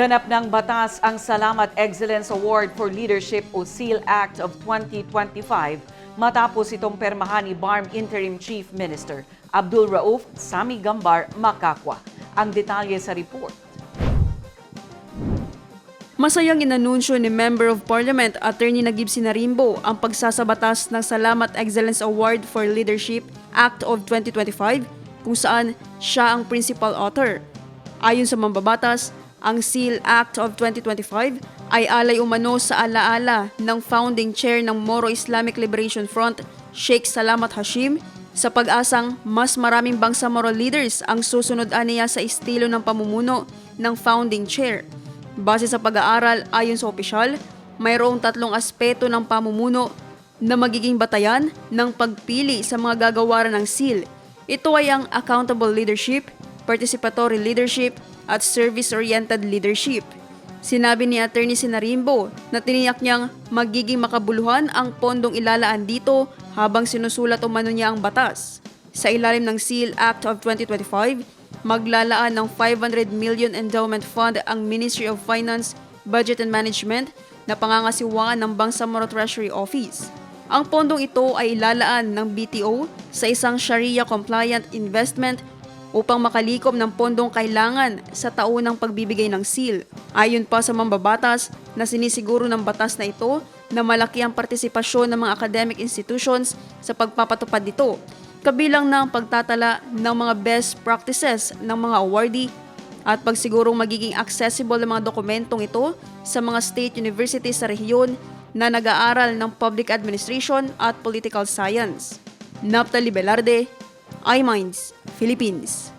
Ganap ng batas ang Salamat Excellence Award for Leadership o SEAL Act of 2025 matapos itong permahan ni BARM Interim Chief Minister Abdul Rauf Sami Gambar Makakwa. Ang detalye sa report. Masayang inanunsyo ni Member of Parliament Attorney Nagib Sinarimbo ang pagsasabatas ng Salamat Excellence Award for Leadership Act of 2025 kung saan siya ang principal author. Ayon sa mambabatas, ang SEAL Act of 2025 ay alay umano sa alaala ng founding chair ng Moro Islamic Liberation Front, Sheikh Salamat Hashim, sa pag-asang mas maraming bangsamoro leaders ang susunod aniya sa estilo ng pamumuno ng founding chair. Base sa pag-aaral ayon sa opisyal, mayroong 3 aspeto ng pamumuno na magiging batayan ng pagpili sa mga gagawaran ng SEAL. Ito ay ang accountable leadership, participatory leadership, at service-oriented leadership. Sinabi ni Attorney Sinarimbo na tiniyak niyang magiging makabuluhan ang pondong ilalaan dito habang sinusulat umano niya ang batas. Sa ilalim ng SEAL Act of 2025, maglalaan ng 500 million endowment fund ang Ministry of Finance, Budget and Management na pangangasiwaan ng Bangsamoro Treasury Office. Ang pondong ito ay ilalaan ng BTO sa isang Sharia-compliant investment upang makalikom ng pondong kailangan sa taunang pagbibigay ng SEAL. Ayon pa sa mambabatas na sinisiguro ng batas na ito na malaki ang partisipasyon ng mga academic institutions sa pagpapatupad nito, kabilang na ang pagtatala ng mga best practices ng mga awardee at pagsigurong magiging accessible ang mga dokumentong ito sa mga state universities sa rehiyon na nag-aaral ng public administration at political science. Naphtali Velarde, iMinds, Philippines.